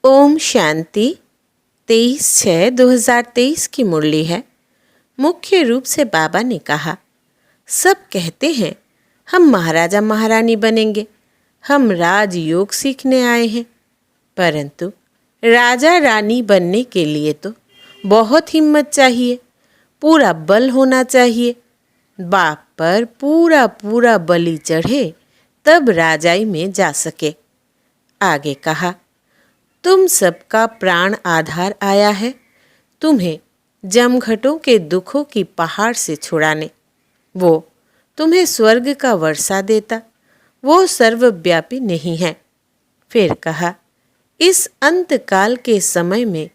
ओम शांति 23/6/2023 की मुरली है। मुख्य रूप से बाबा ने कहा, सब कहते हैं हम महाराजा महारानी बनेंगे, हम राजयोग सीखने आए हैं, परंतु राजा रानी बनने के लिए तो बहुत हिम्मत चाहिए, पूरा बल होना चाहिए। बाप पर पूरा पूरा बलि चढ़े तब राजाई में जा सके। आगे कहा, तुम सबका प्राण आधार आया है, तुम्हें जमघटों के दुखों की पहाड़ से छुड़ाने। वो तुम्हें स्वर्ग का वर्षा देता, वो सर्वव्यापी नहीं है। फिर कहा, इस अंतकाल के समय में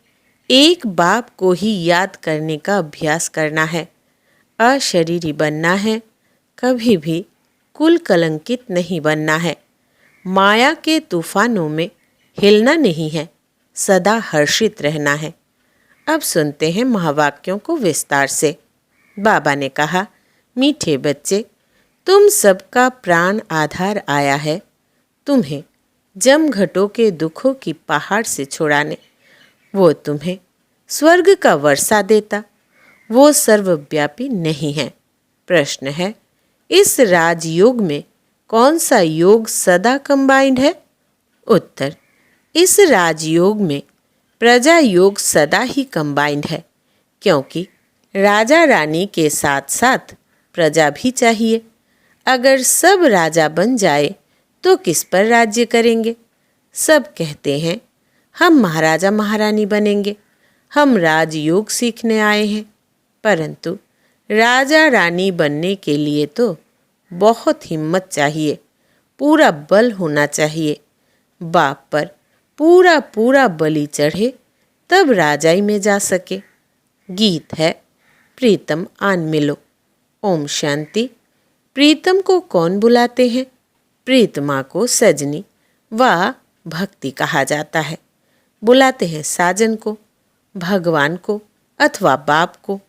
एक बाप को ही याद करने का अभ्यास करना है, अशरीरी बनना है, कभी भी कुल कलंकित नहीं बनना है, माया के तूफानों में हिलना नहीं है, सदा हर्षित रहना है। अब सुनते हैं महावाक्यों को विस्तार से। बाबा ने कहा, मीठे बच्चे, तुम सबका प्राण आधार आया है, तुम्हें जमघटों के दुखों की पहाड़ से छुड़ाने। वो तुम्हें स्वर्ग का वर्षा देता, वो सर्वव्यापी नहीं है। प्रश्न है, इस राजयोग में कौन सा योग सदा कंबाइंड है? उत्तर, इस राजयोग में प्रजा योग सदा ही कंबाइंड है, क्योंकि राजा रानी के साथ साथ प्रजा भी चाहिए। अगर सब राजा बन जाए तो किस पर राज्य करेंगे? सब कहते हैं हम महाराजा महारानी बनेंगे, हम राजयोग सीखने आए हैं, परंतु राजा रानी बनने के लिए तो बहुत हिम्मत चाहिए, पूरा बल होना चाहिए। बाप पर पूरा पूरा बलि चढ़े तब राजाई में जा सके। गीत है, प्रीतम आन मिलो। ओम शांति। प्रीतम को कौन बुलाते हैं? प्रीतमा को सजनी व भक्ति कहा जाता है। बुलाते हैं साजन को, भगवान को अथवा बाप को।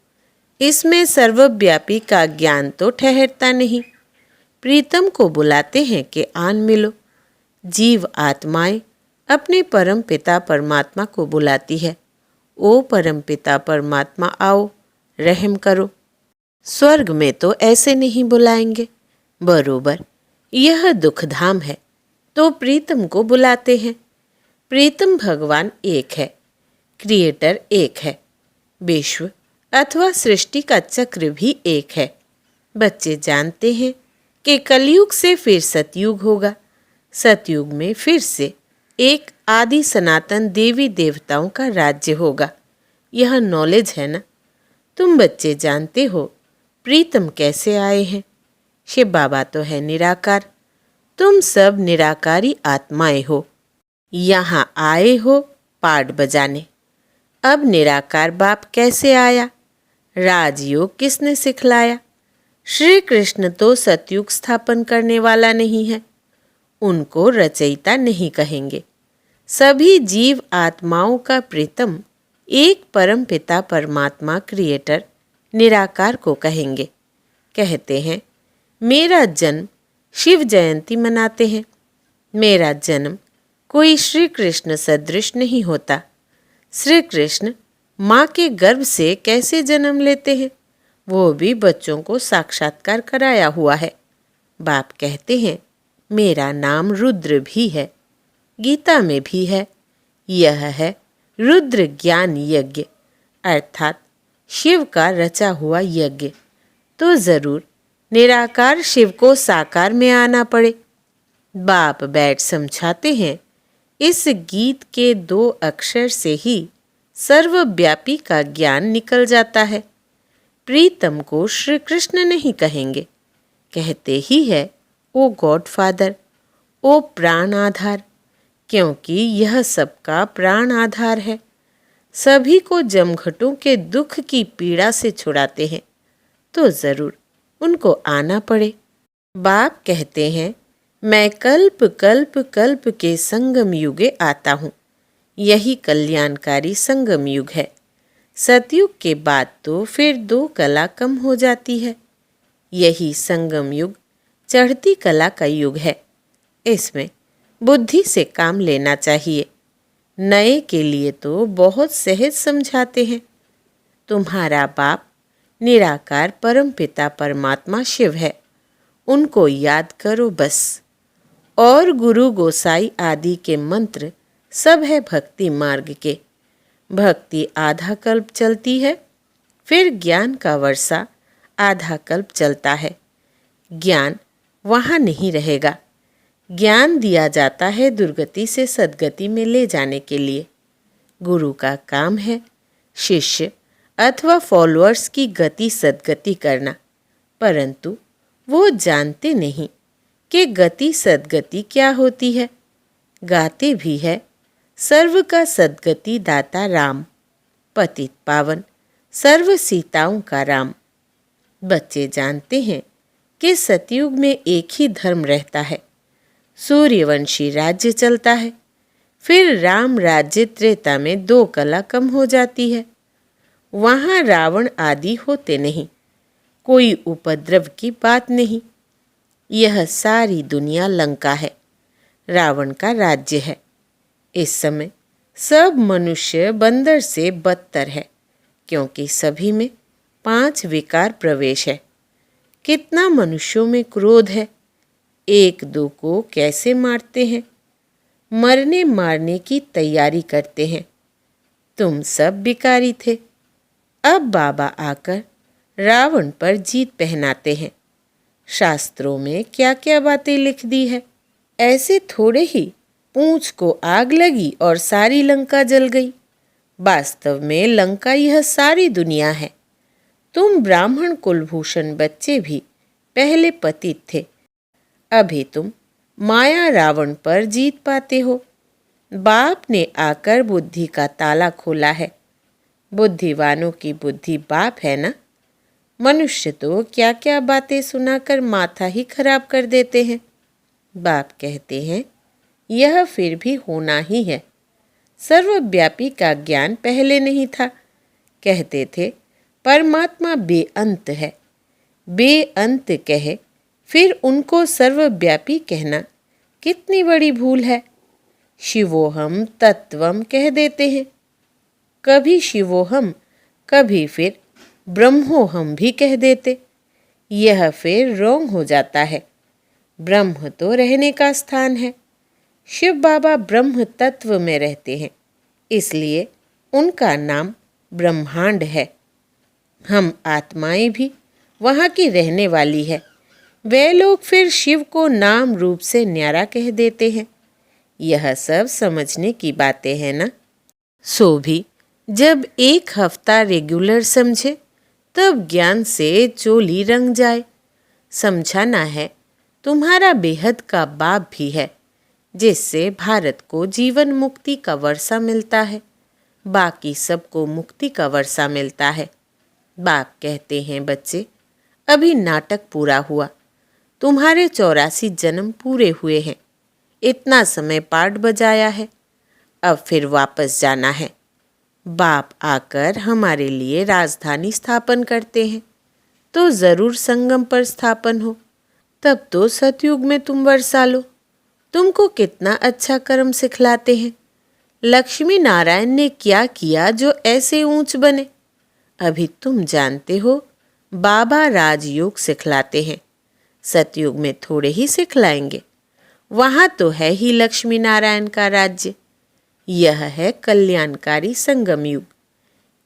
इसमें सर्वव्यापी का ज्ञान तो ठहरता नहीं। प्रीतम को बुलाते हैं कि आन मिलो। जीव आत्माएं अपने परम पिता परमात्मा को बुलाती है, ओ परम पिता परमात्मा आओ, रहम करो। स्वर्ग में तो ऐसे नहीं बुलाएंगे, बरोबर यह दुखधाम है, तो प्रीतम को बुलाते हैं। प्रीतम भगवान एक है, क्रिएटर एक है, विश्व अथवा सृष्टि का चक्र भी एक है। बच्चे जानते हैं कि कलयुग से फिर सतयुग होगा, सतयुग में फिर से एक आदि सनातन देवी देवताओं का राज्य होगा। यह नॉलेज है ना? तुम बच्चे जानते हो प्रीतम कैसे आए हैं। शिव बाबा तो है निराकार, तुम सब निराकारी आत्माएं हो, यहाँ आए हो पाट बजाने। अब निराकार बाप कैसे आया? राजयोग किसने सिखलाया? श्री कृष्ण तो सतयुग स्थापन करने वाला नहीं है, उनको रचयिता नहीं कहेंगे। सभी जीव आत्माओं का प्रीतम एक परम पिता परमात्मा क्रिएटर निराकार को कहेंगे। कहते हैं मेरा जन्म शिव जयंती मनाते हैं। मेरा जन्म कोई श्री कृष्ण सदृश नहीं होता। श्री कृष्ण माँ के गर्भ से कैसे जन्म लेते हैं? वो भी बच्चों को साक्षात्कार कराया हुआ है। बाप कहते हैं मेरा नाम रुद्र भी है, गीता में भी है। यह है रुद्र ज्ञान यज्ञ, अर्थात शिव का रचा हुआ यज्ञ। तो जरूर निराकार शिव को साकार में आना पड़े। बाप बैठ समझाते हैं, इस गीत के 2 अक्षर से ही सर्वव्यापी का ज्ञान निकल जाता है। प्रीतम को श्री कृष्ण नहीं कहेंगे, कहते ही है ओ गॉड फादर, ओ प्राण आधार, क्योंकि यह सबका प्राण आधार है। सभी को जमघटों के दुख की पीड़ा से छुड़ाते हैं, तो जरूर उनको आना पड़े। बाप कहते हैं मैं कल्प कल्प कल्प के संगम युगे आता हूँ। यही कल्याणकारी संगम युग है। सतयुग के बाद तो फिर 2 कला कम हो जाती है। यही संगम युग चढ़ती कला का युग है। इसमें बुद्धि से काम लेना चाहिए। नए के लिए तो बहुत सहज समझाते हैं। तुम्हारा बाप निराकार परमपिता परमात्मा शिव है, उनको याद करो बस। और गुरु गोसाई आदि के मंत्र सब है भक्ति मार्ग के। भक्ति आधा कल्प चलती है, फिर ज्ञान का वर्षा आधा कल्प चलता है। ज्ञान वहाँ नहीं रहेगा। ज्ञान दिया जाता है दुर्गति से सद्गति में ले जाने के लिए। गुरु का काम है शिष्य अथवा फॉलोअर्स की गति सद्गति करना, परंतु वो जानते नहीं कि गति सद्गति क्या होती है। गाते भी है सर्व का सद्गति दाता राम, पतित पावन सर्व सीताओं का राम। बच्चे जानते हैं कि सतयुग में एक ही धर्म रहता है, सूर्यवंशी राज्य चलता है। फिर राम राज्य त्रेता में 2 कला कम हो जाती है। वहाँ रावण आदि होते नहीं, कोई उपद्रव की बात नहीं। यह सारी दुनिया लंका है, रावण का राज्य है। इस समय सब मनुष्य बंदर से बदतर है, क्योंकि सभी में 5 विकार प्रवेश है। कितना मनुष्यों में क्रोध है, 1-2 को कैसे मारते हैं, मरने मारने की तैयारी करते हैं। तुम सब बिकारी थे, अब बाबा आकर रावण पर जीत पहनाते हैं। शास्त्रों में क्या क्या बातें लिख दी है। ऐसे थोड़े ही पूंछ को आग लगी और सारी लंका जल गई। वास्तव में लंका यह सारी दुनिया है। तुम ब्राह्मण कुलभूषण बच्चे भी पहले पतित थे, अभी तुम माया रावण पर जीत पाते हो। बाप ने आकर बुद्धि का ताला खोला है। बुद्धिवानों की बुद्धि बाप है ना। मनुष्य तो क्या क्या बातें सुनाकर माथा ही खराब कर देते हैं। बाप कहते हैं यह फिर भी होना ही है। सर्वव्यापी का ज्ञान पहले नहीं था। कहते थे परमात्मा बेअंत है। बेअंत कहे फिर उनको सर्वव्यापी कहना कितनी बड़ी भूल है। शिवोहम तत्वम कह देते हैं। कभी शिवोहम, कभी फिर ब्रह्मोहम भी कह देते। यह फिर रोंग हो जाता है। ब्रह्म तो रहने का स्थान है। शिव बाबा ब्रह्म तत्व में रहते हैं, इसलिए उनका नाम ब्रह्मांड है। हम आत्माएं भी वहाँ की रहने वाली है। वे लोग फिर शिव को नाम रूप से न्यारा कह देते हैं। यह सब समझने की बातें हैं ना। सो भी जब 1 हफ्ता रेगुलर समझे तब ज्ञान से चोली रंग जाए। समझाना है तुम्हारा बेहद का बाप भी है, जिससे भारत को जीवन मुक्ति का वर्षा मिलता है, बाकी सबको मुक्ति का वर्षा मिलता है। बाप कहते हैं बच्चे, अभी नाटक पूरा हुआ, तुम्हारे 84 जन्म पूरे हुए हैं। इतना समय पाठ बजाया है, अब फिर वापस जाना है। बाप आकर हमारे लिए राजधानी स्थापन करते हैं, तो ज़रूर संगम पर स्थापन हो। तब तो सतयुग में तुम वर्षा लो। तुमको कितना अच्छा कर्म सिखलाते हैं। लक्ष्मी नारायण ने क्या किया जो ऐसे ऊंच बने। अभी तुम जानते हो बाबा राजयोग सिखलाते हैं। सतयुग में थोड़े ही सिखलाएंगे। वहाँ तो है ही लक्ष्मी नारायण का राज्य। यह है कल्याणकारी संगम युग।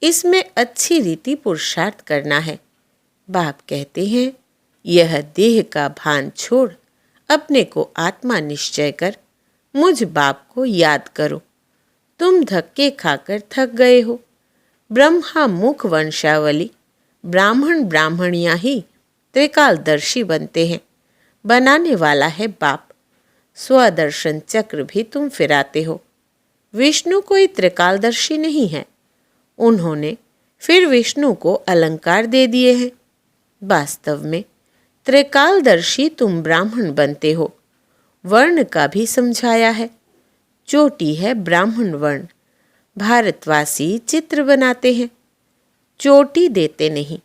इसमें अच्छी रीति पुरुषार्थ करना है। बाप कहते हैं यह देह का भान छोड़ अपने को आत्मा निश्चय कर मुझ बाप को याद करो। तुम धक्के खाकर थक गए हो। ब्रह्मा मुख वंशावली ब्राह्मण ब्राह्मणियाँ ही त्रिकालदर्शी बनते हैं। बनाने वाला है बाप। स्वदर्शन चक्र भी तुम फिराते हो। विष्णु कोई त्रिकालदर्शी नहीं है। उन्होंने फिर विष्णु को अलंकार दे दिए हैं। वास्तव में त्रिकालदर्शी तुम ब्राह्मण बनते हो। वर्ण का भी समझाया है। चोटी है ब्राह्मण वर्ण। भारतवासी चित्र बनाते हैं, चोटी देते नहीं।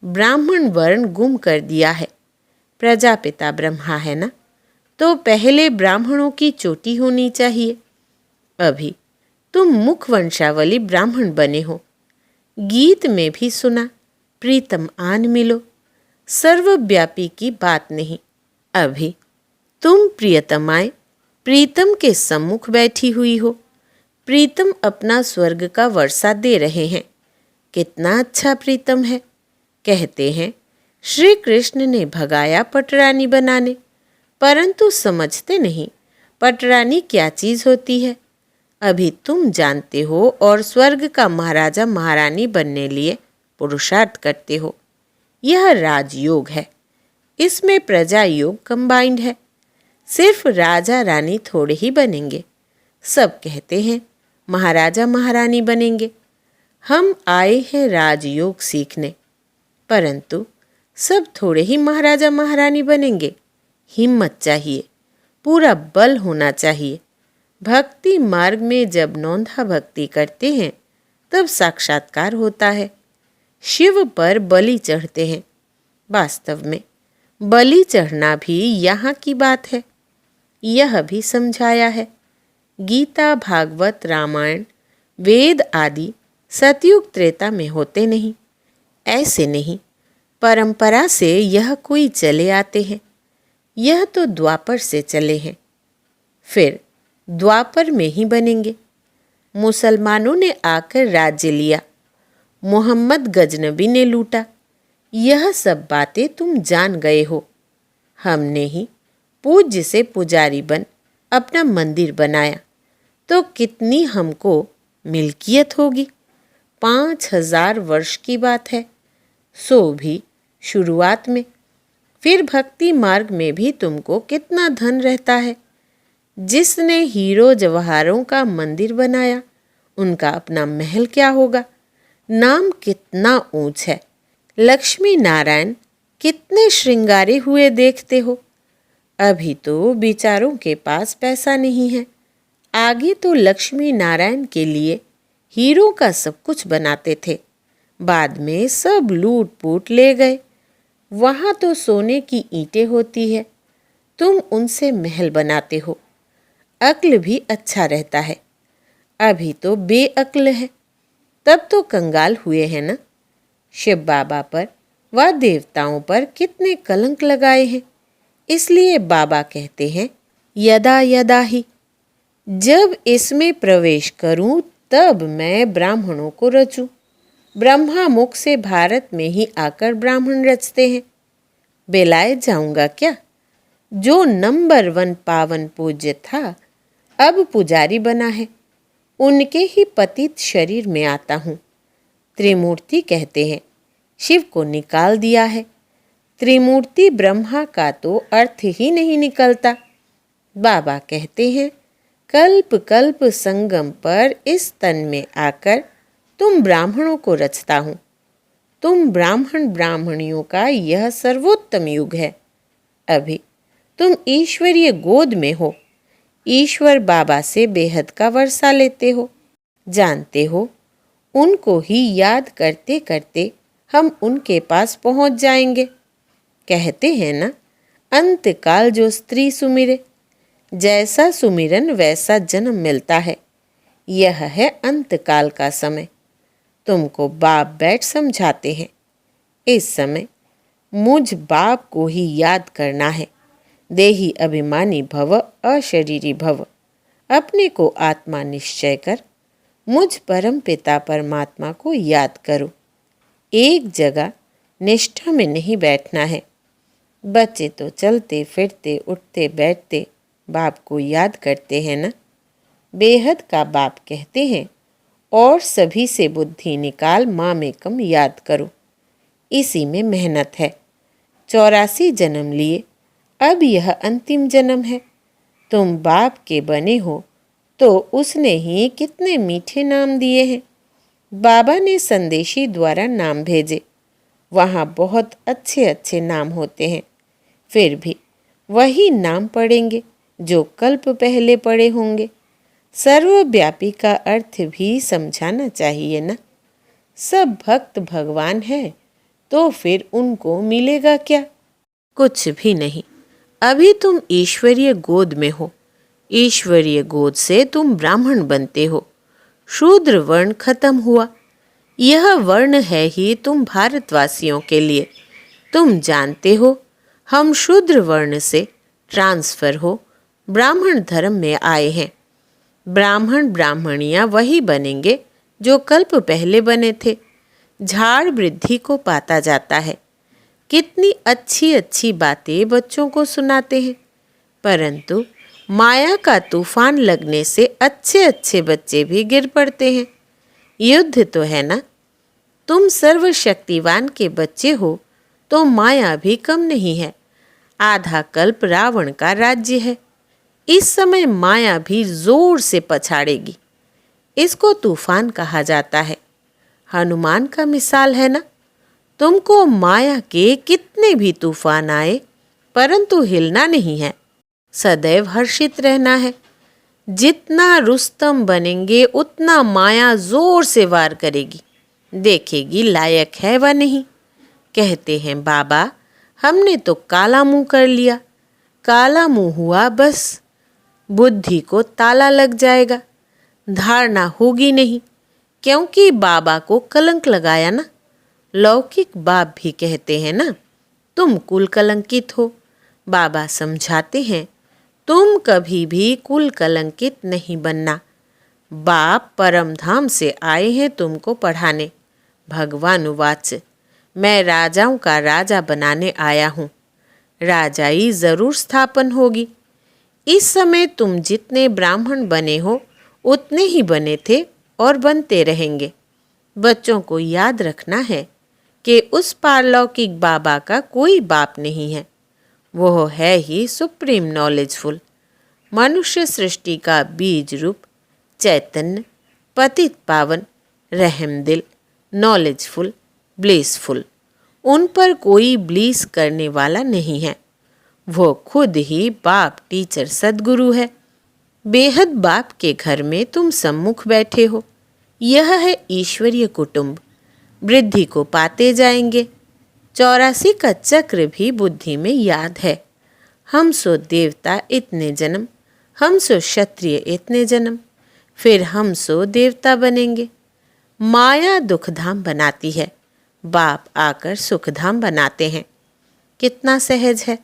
ब्राह्मण वर्ण गुम कर दिया है। प्रजापिता ब्रह्मा है ना, तो पहले ब्राह्मणों की चोटी होनी चाहिए। अभी तुम मुख वंशावली ब्राह्मण बने हो। गीत में भी सुना, प्रीतम आन मिलो, सर्वव्यापी की बात नहीं। अभी तुम प्रियतमाए प्रीतम के सम्मुख बैठी हुई हो। प्रीतम अपना स्वर्ग का वर्षा दे रहे हैं। कितना अच्छा प्रीतम है। कहते हैं श्री कृष्ण ने भगाया पटरानी बनाने, परंतु समझते नहीं पटरानी क्या चीज होती है। अभी तुम जानते हो और स्वर्ग का महाराजा महारानी बनने लिए पुरुषार्थ करते हो। यह राजयोग है। इसमें प्रजा योग कंबाइंड है। सिर्फ राजा रानी थोड़े ही बनेंगे। सब कहते हैं महाराजा महारानी बनेंगे। हम आए हैं राजयोग सीखने, परंतु सब थोड़े ही महाराजा महारानी बनेंगे। हिम्मत चाहिए, पूरा बल होना चाहिए। भक्ति मार्ग में जब नौंधा भक्ति करते हैं तब साक्षात्कार होता है। शिव पर बलि चढ़ते हैं। वास्तव में बलि चढ़ना भी यहाँ की बात है। यह भी समझाया है। गीता, भागवत, रामायण, वेद आदि सतयुग त्रेता में होते नहीं। ऐसे नहीं, परंपरा से यह कोई चले आते हैं। यह तो द्वापर से चले हैं, फिर द्वापर में ही बनेंगे। मुसलमानों ने आकर राज्य लिया, मोहम्मद गजनबी ने लूटा। यह सब बातें तुम जान गए हो। हमने ही पूज्य से पुजारी बन अपना मंदिर बनाया, तो कितनी हमको मिल्कियत होगी। 5000 वर्ष की बात है, सो भी शुरुआत में। फिर भक्ति मार्ग में भी तुमको कितना धन रहता है। जिसने हीरो जवाहरों का मंदिर बनाया, उनका अपना महल क्या होगा। नाम कितना ऊंच है। लक्ष्मी नारायण कितने श्रृंगारे हुए देखते हो। अभी तो बेचारों के पास पैसा नहीं है। आगे तो लक्ष्मी नारायण के लिए हीरो का सब कुछ बनाते थे, बाद में सब लूट पूट ले गए। वहाँ तो सोने की ईंटें होती है, तुम उनसे महल बनाते हो। अक्ल भी अच्छा रहता है। अभी तो बेअक्ल है, तब तो कंगाल हुए हैं ना। शिव बाबा पर व देवताओं पर कितने कलंक लगाए हैं। इसलिए बाबा कहते हैं यदा यदा ही। जब इसमें प्रवेश करूं तब मैं ब्राह्मणों को रचूं। ब्रह्मा मुख से भारत में ही आकर ब्राह्मण रचते हैं। बेलाए जाऊंगा क्या। जो नंबर 1 पावन पूज्य था, अब पुजारी बना है। उनके ही पतित शरीर में आता हूँ। त्रिमूर्ति कहते हैं, शिव को निकाल दिया है। त्रिमूर्ति ब्रह्मा का तो अर्थ ही नहीं निकलता। बाबा कहते हैं कल्प कल्प संगम पर इस तन में आकर तुम ब्राह्मणों को रचता हूँ। तुम ब्राह्मण ब्राह्मणियों का यह सर्वोत्तम युग है। अभी तुम ईश्वरीय गोद में हो। ईश्वर बाबा से बेहद का वर्षा लेते हो। जानते हो, उनको ही याद करते करते हम उनके पास पहुंच जाएंगे। कहते हैं ना, अंतकाल जो स्त्री सुमिरे, जैसा सुमिरन वैसा जन्म मिलता है। यह है अंतकाल का समय। तुमको बाप बैठ समझाते हैं। इस समय मुझ बाप को ही याद करना है। देही अभिमानी भव, अशरीरी भव। अपने को आत्मा निश्चय कर मुझ परम पिता परमात्मा को याद करो। एक जगह निष्ठा में नहीं बैठना है। बच्चे तो चलते फिरते उठते बैठते बाप को याद करते हैं ना। बेहद का बाप कहते हैं और सभी से बुद्धि निकाल मामेकम याद करो। इसी में मेहनत है। 84 जन्म लिए, अब यह अंतिम जन्म है। तुम बाप के बने हो तो उसने ही कितने मीठे नाम दिए हैं। बाबा ने संदेशी द्वारा नाम भेजे। वहाँ बहुत अच्छे अच्छे नाम होते हैं। फिर भी वही नाम पढ़ेंगे जो कल्प पहले पढ़े होंगे। सर्वव्यापी का अर्थ भी समझाना चाहिए ना। सब भक्त भगवान है तो फिर उनको मिलेगा क्या। कुछ भी नहीं। अभी तुम ईश्वरीय गोद में हो। ईश्वरीय गोद से तुम ब्राह्मण बनते हो। शूद्र वर्ण खत्म हुआ। यह वर्ण है ही तुम भारतवासियों के लिए। तुम जानते हो, हम शूद्र वर्ण से ट्रांसफर हो ब्राह्मण धर्म में आए हैं। ब्राह्मण ब्राह्मणियाँ वही बनेंगे जो कल्प पहले बने थे। झाड़ वृद्धि को पाता जाता है। कितनी अच्छी अच्छी बातें बच्चों को सुनाते हैं, परंतु माया का तूफान लगने से अच्छे अच्छे बच्चे भी गिर पड़ते हैं। युद्ध तो है ना। तुम सर्वशक्तिवान के बच्चे हो तो माया भी कम नहीं है। आधा कल्प रावण का राज्य है। इस समय माया भी जोर से पछाड़ेगी। इसको तूफान कहा जाता है। हनुमान का मिसाल है ना। तुमको माया के कितने भी तूफान आए, परंतु हिलना नहीं है, सदैव हर्षित रहना है। जितना रुस्तम बनेंगे उतना माया जोर से वार करेगी, देखेगी लायक है व नहीं। कहते हैं बाबा, हमने तो काला मुंह कर लिया। काला मुंह हुआ बस, बुद्धि को ताला लग जाएगा, धारणा होगी नहीं, क्योंकि बाबा को कलंक लगाया ना। लौकिक बाप भी कहते हैं ना, तुम कुल कलंकित हो। बाबा समझाते हैं, तुम कभी भी कुल कलंकित नहीं बनना। बाप परम धाम से आए हैं तुमको पढ़ाने। भगवान उवाच, मैं राजाओं का राजा बनाने आया हूँ। राजाई जरूर स्थापन होगी। इस समय तुम जितने ब्राह्मण बने हो उतने ही बने थे और बनते रहेंगे। बच्चों को याद रखना है कि उस पारलौकिक बाबा का कोई बाप नहीं है। वो है ही सुप्रीम नॉलेजफुल, मनुष्य सृष्टि का बीज रूप, चैतन्य, पतित पावन, रहमदिल, नॉलेजफुल, ब्लिसफुल। उन पर कोई ब्लीस करने वाला नहीं है। वो खुद ही बाप टीचर सद्गुरु है। बेहद बाप के घर में तुम सम्मुख बैठे हो। यह है ईश्वरीय कुटुंब। वृद्धि को पाते जाएंगे। 84 का चक्र भी बुद्धि में याद है। हम सो देवता इतने जन्म, हम सो क्षत्रिय इतने जन्म, फिर हम सो देवता बनेंगे। माया दुखधाम बनाती है, बाप आकर सुखधाम बनाते हैं। कितना सहज है।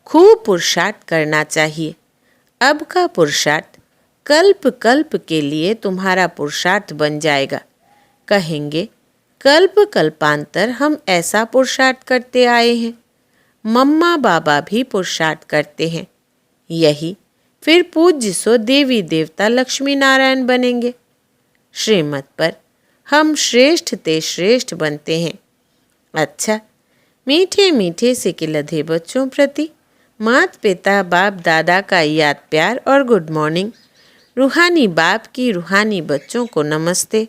खूब पुरुषार्थ करना चाहिए। अब का पुरुषार्थ कल्प कल्प के लिए तुम्हारा पुरुषार्थ बन जाएगा। कहेंगे, कल्प कल्पांतर हम ऐसा पुरुषार्थ करते आए हैं। मम्मा बाबा भी पुरुषार्थ करते हैं। यही फिर पूज्य सो देवी देवता लक्ष्मी नारायण बनेंगे। श्रीमत पर हम श्रेष्ठ ते श्रेष्ठ बनते हैं। अच्छा, मीठे मीठे से लधे बच्चों प्रति माता पिता बाप दादा का याद प्यार और गुड मॉर्निंग। रूहानी बाप की रूहानी बच्चों को नमस्ते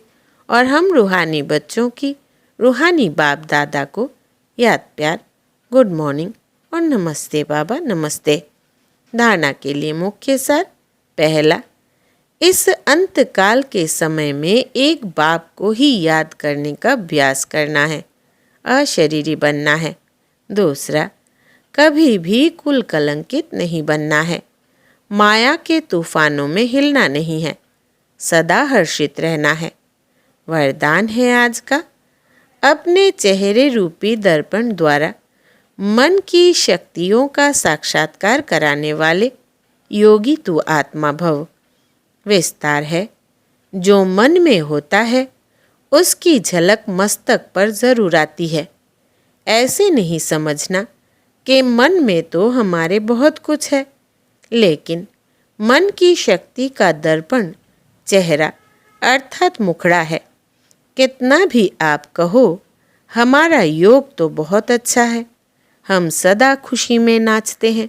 और हम रूहानी बच्चों की रूहानी बाप दादा को याद प्यार, गुड मॉर्निंग और नमस्ते बाबा नमस्ते। धारणा के लिए मुख्य सार। पहला, इस अंतकाल के समय में एक बाप को ही याद करने का अभ्यास करना है, अशरीरी बनना है। दूसरा, कभी भी कुल कलंकित नहीं बनना है। माया के तूफानों में हिलना नहीं है, सदा हर्षित रहना है। वरदान है आज का, अपने चेहरे रूपी दर्पण द्वारा मन की शक्तियों का साक्षात्कार कराने वाले योगी तू आत्मा भव। विस्तार है, जो मन में होता है उसकी झलक मस्तक पर जरूर आती है। ऐसे नहीं समझना कि मन में तो हमारे बहुत कुछ है, लेकिन मन की शक्ति का दर्पण चेहरा अर्थात मुखड़ा है। कितना भी आप कहो, हमारा योग तो बहुत अच्छा है, हम सदा खुशी में नाचते हैं,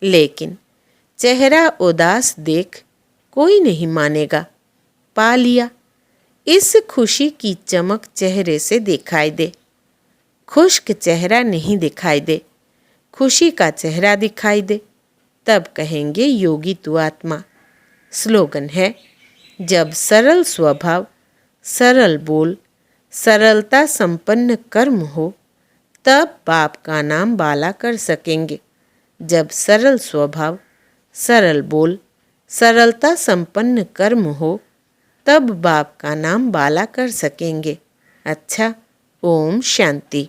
लेकिन चेहरा उदास देख कोई नहीं मानेगा। पा लिया, इस खुशी की चमक चेहरे से दिखाई दे। खुश्क चेहरा नहीं दिखाई दे, खुशी का चेहरा दिखाई दे, तब कहेंगे योगी तू आत्मा। स्लोगन है, जब सरल स्वभाव, सरल बोल, सरलता संपन्न कर्म हो, तब बाप का नाम बाला कर सकेंगे। जब सरल स्वभाव, सरल बोल, सरलता संपन्न कर्म हो, तब बाप का नाम बाला कर सकेंगे। अच्छा, ओम शांति।